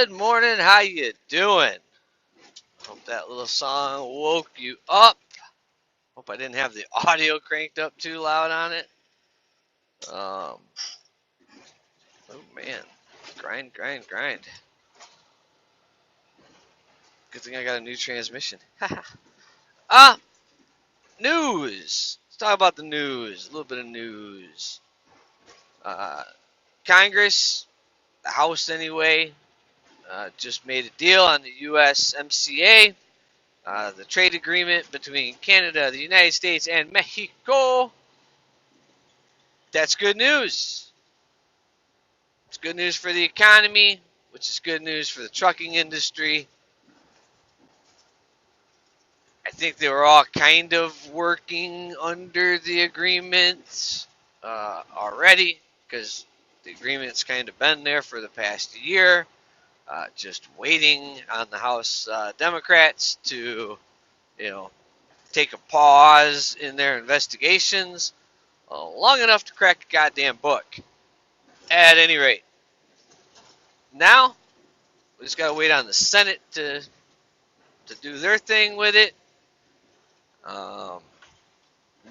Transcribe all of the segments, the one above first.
Good morning, how you doing? Hope that little song woke you up. Hope I didn't have the audio cranked up too loud on it. Oh man, grind. Good thing I got a new transmission. News. Let's talk about the news. A little bit of news. Uh, Congress, the House anyway, just made a deal on the USMCA. The trade agreement between Canada, the United States, and Mexico. That's good news. It's good news for the economy, which is good news for the trucking industry. I think they were all kind of working under the agreement already, because the agreement's kind of been there for the past year, just waiting on the House Democrats to, take a pause in their investigations long enough to crack the goddamn book. At any rate, now we just gotta wait on the Senate to do their thing with it.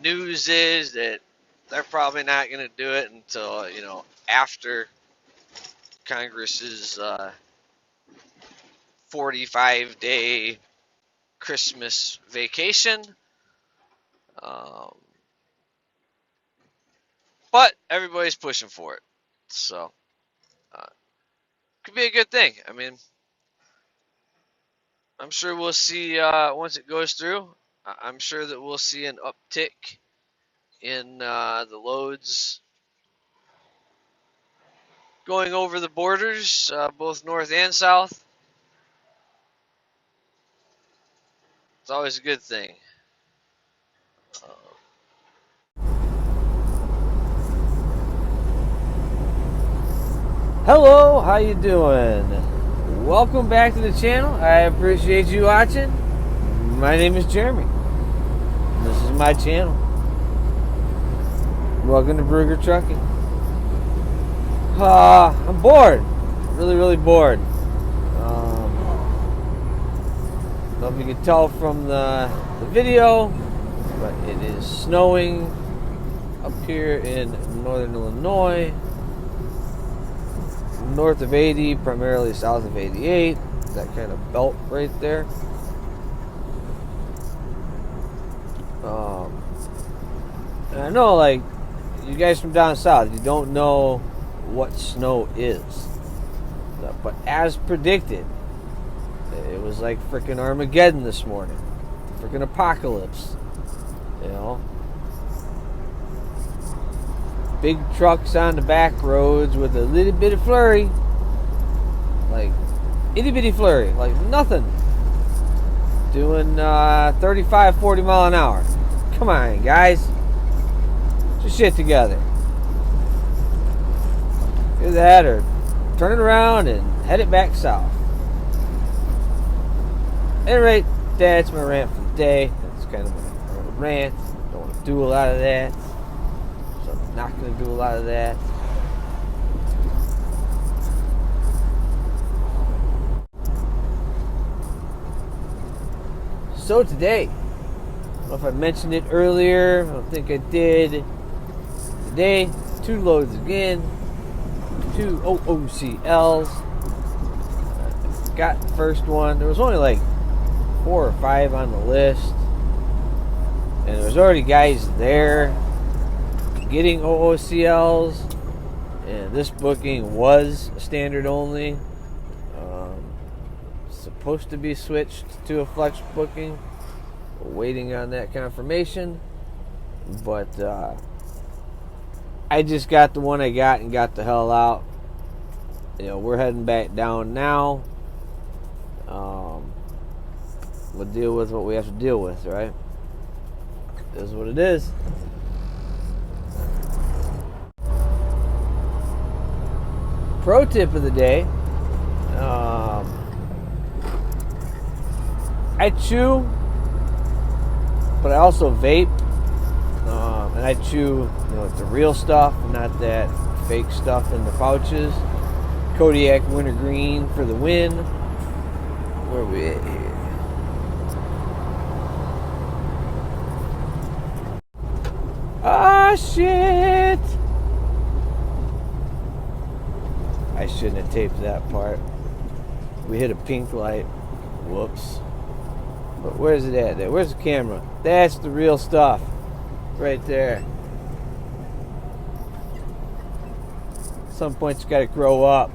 News is that they're probably not gonna do it until after Congress's 45-day Christmas vacation. But everybody's pushing for it, so could be a good thing. I mean, I'm sure we'll see once it goes through. I'm sure that we'll see an uptick in the loads going over the borders, both north and south. It's always a good thing. Hello, how you doing? Welcome back to the channel. I appreciate you watching. My name is Jeremy. This is my channel. Welcome to Brugger Trucking. I'm bored. Really bored. Don't know if you can tell from the video, but it is snowing up here in northern Illinois. North of 80, primarily south of 88, that kind of belt right there. And I know, like, you guys from down south, you don't know what snow is. But as predicted, it was like freaking Armageddon this morning. Freaking apocalypse. Big trucks on the back roads with a little bit of flurry. Like, itty bitty flurry. Like nothing. Doing 35, 40 mile an hour. Come on, guys. Get your shit together. Do that or turn it around and head it back south. At any rate, that's my rant for the day. That's kind of my rant. Don't want to do a lot of that. Not going to do a lot of that. So today, I don't know if I mentioned it earlier. I don't think I did. Today, 2 loads again. 2 OOCLs. Got the first one. There was only like 4 or 5 on the list. And there was already guys there getting OOCLs, and this booking was standard only. Supposed to be switched to a flex booking. We're waiting on that confirmation, but I just got the one I got and got the hell out. We're heading back down now. We'll deal with what we have to deal with, right? It is what it is. Pro tip of the day, I chew, but I also vape, and I chew, the real stuff, not that fake stuff in the pouches. Kodiak wintergreen for the win. Where are we at here? Ah, shit! I shouldn't have taped that part. We hit a pink light. Whoops. But where's it at? Where's the camera? That's the real stuff. Right there. At some point you gotta grow up.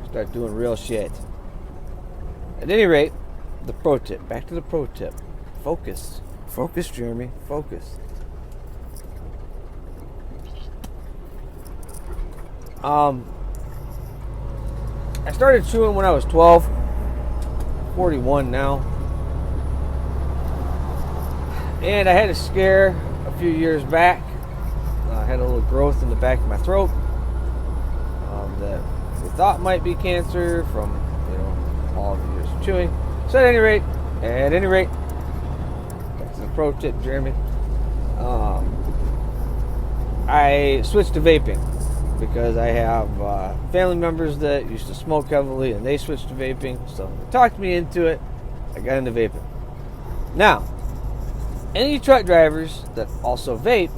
Start doing real shit. At any rate, the pro tip. Back to the pro tip. Focus. Focus, Jeremy. Focus. I started chewing when I was 12. 41 now. And I had a scare a few years back. I had a little growth in the back of my throat that we thought might be cancer from, all the years of chewing. So at any rate, that's the pro tip, Jeremy. I switched to vaping because I have family members that used to smoke heavily and they switched to vaping. So they talked me into it. I got into vaping. Now, any truck drivers that also vape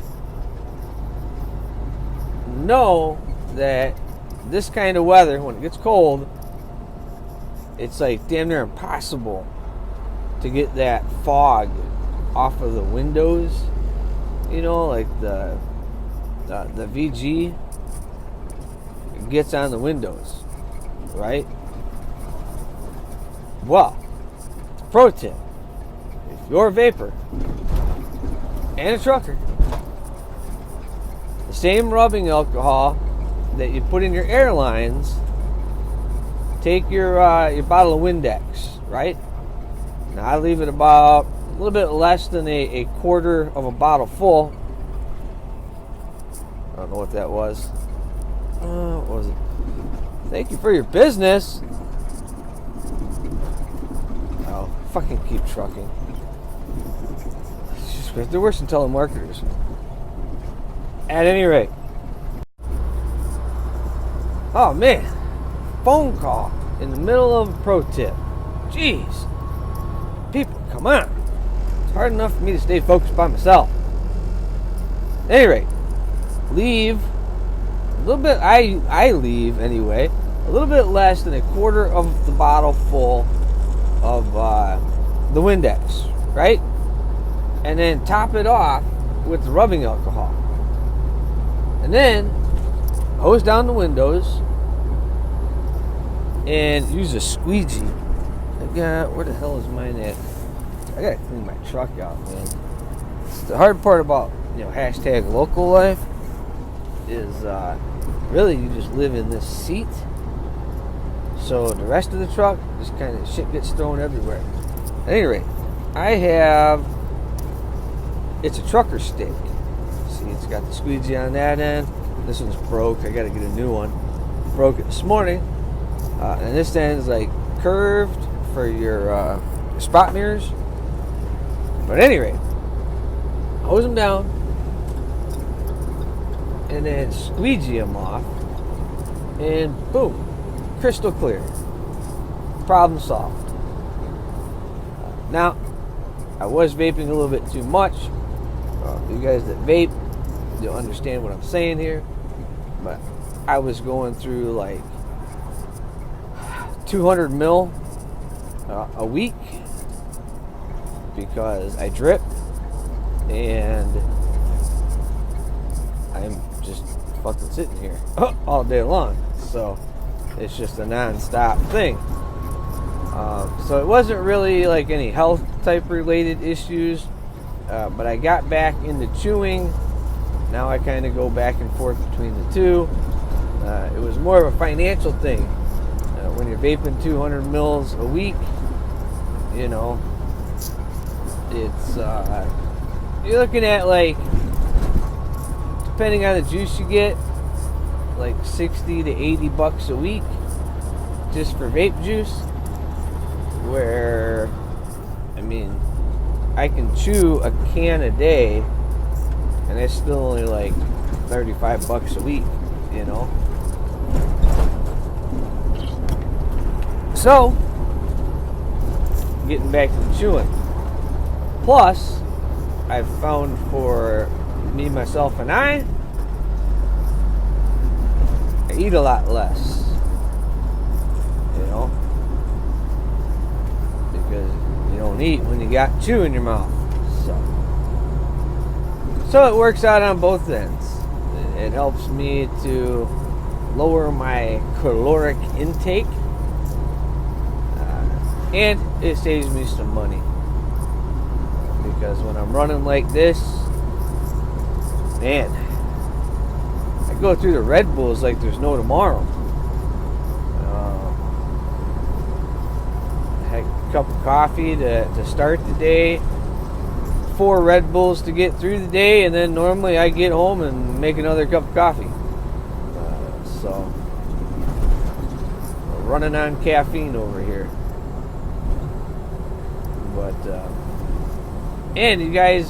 know that this kind of weather, when it gets cold, it's like damn near impossible to get that fog off of the windows. Like the VG gets on the windows, right? Well, pro tip: if you're a vapor and a trucker, the same rubbing alcohol that you put in your airlines, take your bottle of Windex, right? Now I leave it about a little bit less than a quarter of a bottle full. I don't know what that was. What was it? Thank you for your business. Oh, fucking keep trucking. They're worse than telemarketers. At any rate. Oh man. Phone call in the middle of a pro tip. Jeez. People, come on. It's hard enough for me to stay focused by myself. At any rate. Leave a little bit, I leave anyway, a little bit less than a quarter of the bottle full of the Windex, right? And then top it off with the rubbing alcohol. And then hose down the windows and use a squeegee. Where the hell is mine at? I gotta clean my truck out, man. The hard part about, hashtag local life is really you just live in this seat, so the rest of the truck just kind of shit gets thrown everywhere. At any rate, it's a trucker stick. See, it's got the squeegee on that end. This one's broke. I gotta get a new one. Broke it this morning, and this end is like curved for your spot mirrors. But at any rate, hose them down and then squeegee them off, and boom, crystal clear. Problem solved. Now, I was vaping a little bit too much. You guys that vape, you'll understand what I'm saying here. But I was going through like 200 mil a week because I drip, and I'm just fucking sitting here all day long. So it's just a non-stop thing. So it wasn't really like any health type related issues, but I got back into chewing. Now I kind of go back and forth between the two. It was more of a financial thing. When you're vaping 200 mils a week, it's you're looking at, like, depending on the juice you get, like 60 to 80 bucks a week just for vape juice. Where, I can chew a can a day and it's still only like 35 bucks a week, So, getting back to the chewing. Plus, I've found for me, myself, and I eat a lot less. You know? Because you don't eat when you got chew in your mouth. So it works out on both ends. It helps me to lower my caloric intake. And it saves me some money. Because when I'm running like this, man, I go through the Red Bulls like there's no tomorrow. Had a cup of coffee to start the day. 4 Red Bulls to get through the day, and then normally I get home and make another cup of coffee. So, we're running on caffeine over here. But, and you guys,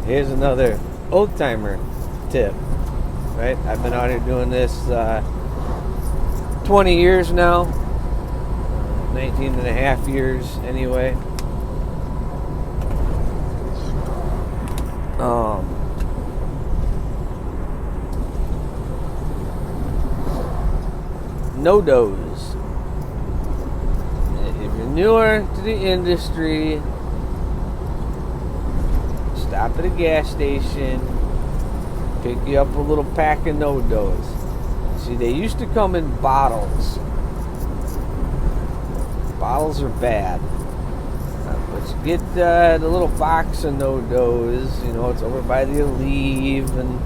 here's another old timer tip, right? I've been out here doing this 20 years now, 19 and a half years anyway. No-dos. If you're newer to the industry, stop at a gas station, pick you up a little pack of no-dos. See, they used to come in bottles. Bottles are bad. But you get the little box of no-dos, you know, it's over by the Aleve and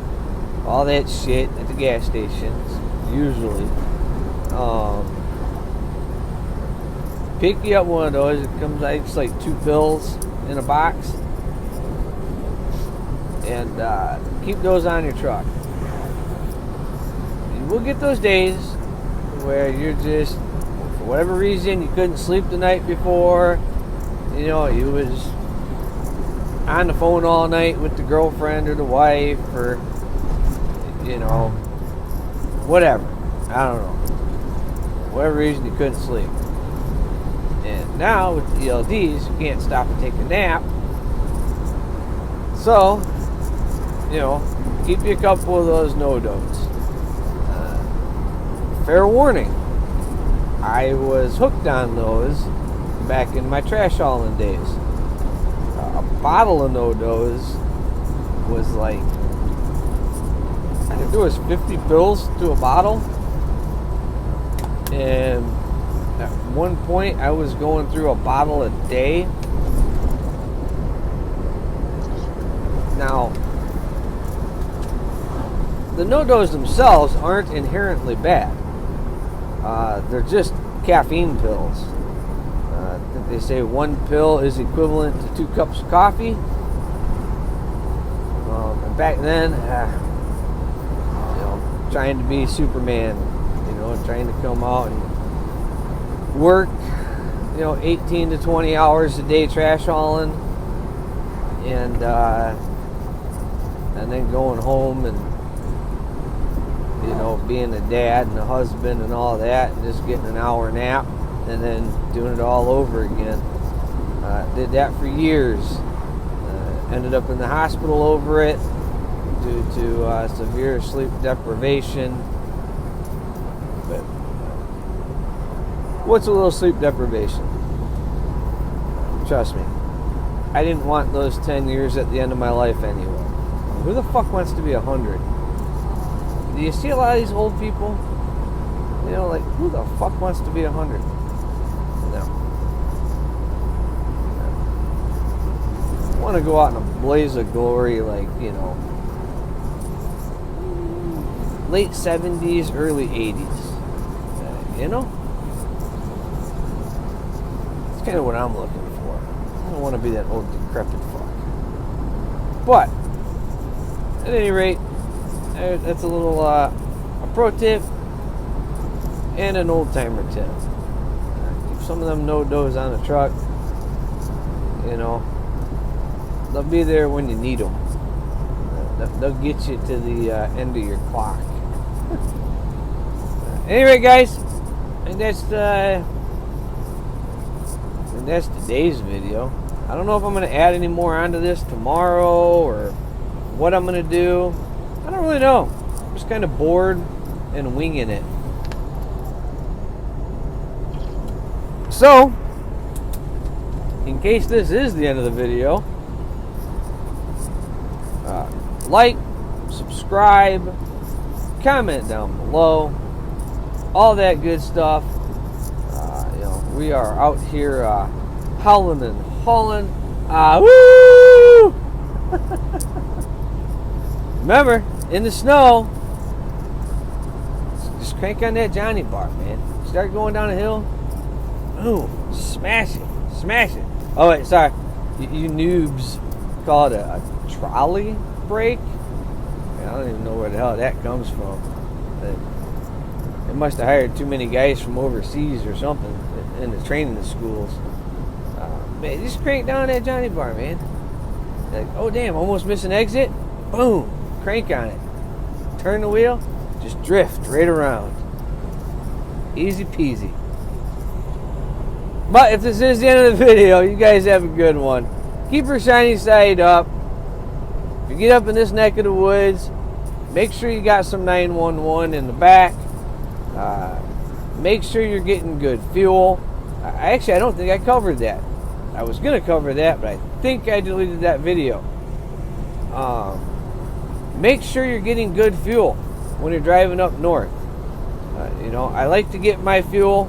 all that shit at the gas stations, usually. Pick you up one of those. It comes out, it's like 2 pills in a box. And keep those on your truck. You will get those days where you're just, for whatever reason, you couldn't sleep the night before. You know, you was on the phone all night with the girlfriend or the wife or, you know, whatever. I don't know. For whatever reason, you couldn't sleep. And now, with the ELDs, you can't stop and take a nap. So, you know, keep you a couple of those no-dos. Fair warning, I was hooked on those back in my trash hauling days. A bottle of no-dos was like, I think there was 50 pills to a bottle. And at one point I was going through a bottle a day. Now, the no-dos themselves aren't inherently bad. They're just caffeine pills. They say 1 pill is equivalent to 2 cups of coffee. And back then, you know, trying to be Superman, you know, trying to come out and work, you know, 18 to 20 hours a day trash hauling, and then going home and, you know, being a dad and a husband and all that, and just getting an hour nap and then doing it all over again. Did that for years. Ended up in the hospital over it due to severe sleep deprivation. But what's a little sleep deprivation? Trust me, I didn't want those 10 years at the end of my life anyway. Who the fuck wants to be 100? Do you see a lot of these old people? You know, like, who the fuck wants to be 100? No. I want to go out in a blaze of glory, like, you know, late 70s, early 80s. You know? It's kind of what I'm looking for. I don't want to be that old decrepit fuck. But, at any rate, that's a little a pro tip and an old timer tip. Keep some of them no-dos on the truck. You know, they'll be there when you need them. They'll get you to the end of your clock. Anyway, guys, And that's today's video. I don't know if I'm going to add any more onto this tomorrow or what I'm going to do. I don't really know. I'm just kind of bored and winging it. So, in case this is the end of the video, like, subscribe, comment down below, all that good stuff. We are out here howling and hauling. Woo! Remember, in the snow, just crank on that Johnny bar, man. Start going down a hill. Boom. Smash it. Smash it. Oh, wait, sorry. You noobs call it a trolley brake. I don't even know where the hell that comes from. They must have hired too many guys from overseas or something in the training schools. Man, just crank down that Johnny bar, man. Like, oh damn, almost missed an exit. Boom, crank on it. Turn the wheel, just drift right around. Easy peasy. But if this is the end of the video, you guys have a good one. Keep your shiny side up. If you get up in this neck of the woods, make sure you got some 911 in the back. Make sure you're getting good fuel. I don't think I covered that. I was going to cover that, but I think I deleted that video. Make sure you're getting good fuel when you're driving up north. I like to get my fuel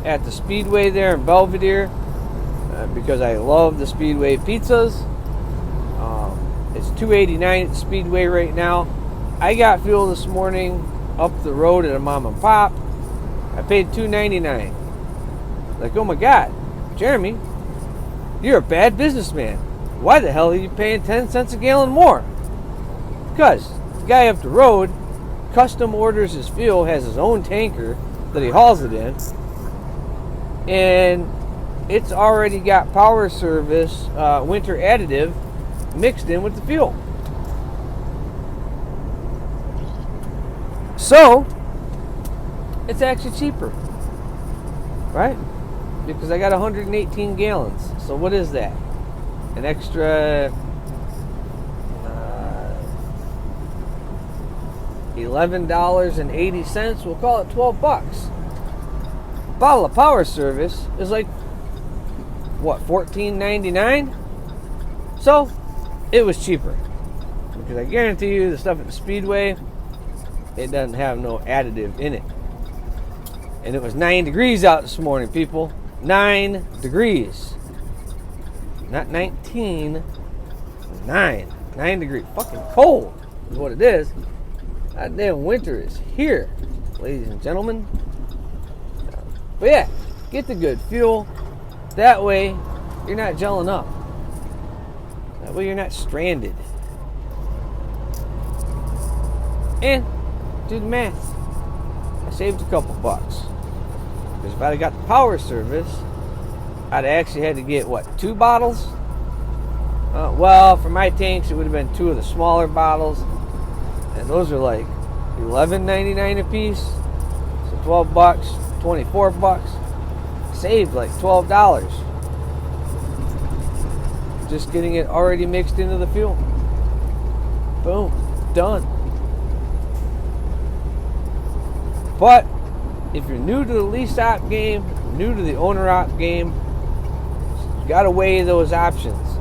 at the Speedway there in Belvedere because I love the Speedway pizzas. It's $2.89 at the Speedway right now. I got fuel this morning up the road at a mom and pop. I paid $2.99. Like, oh my God, Jeremy, you're a bad businessman. Why the hell are you paying 10 cents a gallon more? Because the guy up the road custom orders his fuel, has his own tanker that he hauls it in, and it's already got Power Service winter additive mixed in with the fuel. So it's actually cheaper, right? Because I got 118 gallons. So what is that? An extra $11.80. We'll call it 12 bucks. A bottle of Power Service is like, what, $14.99? So it was cheaper. Because I guarantee you the stuff at the Speedway, it doesn't have no additive in it. And it was 9 degrees out this morning, people. 9 degrees. Not 19. 9. 9 degrees. Fucking cold is what it is. That damn winter is here, ladies and gentlemen. But yeah, get the good fuel. That way, you're not gelling up. That way, you're not stranded. And do the math. I saved a couple bucks. Because if I'd have got the Power Service, I'd actually had to get, what, 2 bottles? Well, for my tanks, it would have been 2 of the smaller bottles. And those are like $11.99 a piece. So 12 bucks, 24 bucks. Saved like $12. Just getting it already mixed into the fuel. Boom. Done. But if you're new to the lease op game, new to the owner op game, you got to weigh those options,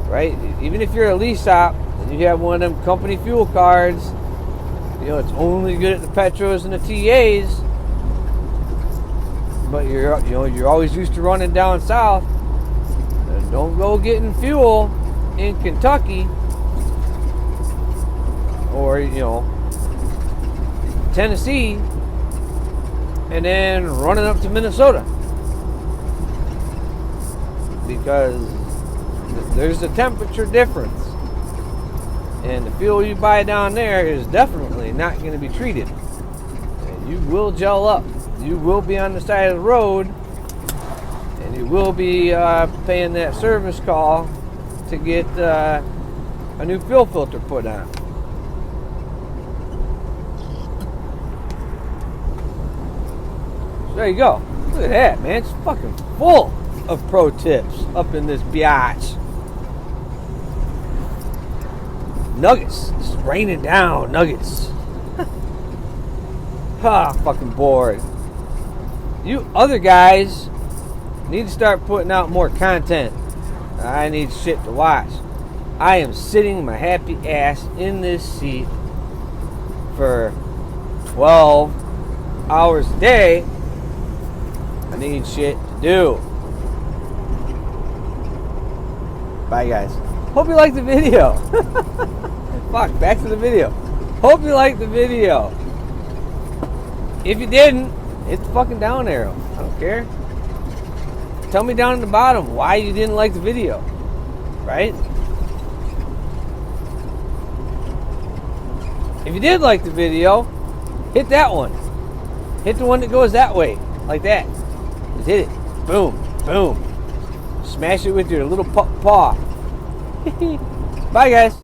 right? Even if you're a lease op and you have one of them company fuel cards, it's only good at the Petros and the TAs, but you're always used to running down south. Don't go getting fuel in Kentucky or Tennessee and then running up to Minnesota, because there's a temperature difference, and the fuel you buy down there is definitely not going to be treated. And you will gel up. You will be on the side of the road, and you will be paying that service call to get a new fuel filter put on. There you go. Look at that, man. It's fucking full of pro tips up in this biatch. Nuggets. It's raining down nuggets. Fucking bored. You other guys need to start putting out more content. I need shit to watch. I am sitting my happy ass in this seat for 12 hours a day. I need shit to do. Bye, guys. Hope you liked the video. Fuck, back to the video. Hope you liked the video. If you didn't, hit the fucking down arrow. I don't care. Tell me down at the bottom why you didn't like the video. Right? If you did like the video, hit that one. Hit the one that goes that way. Like that. Just hit it. Boom. Boom. Smash it with your little paw. Bye, guys.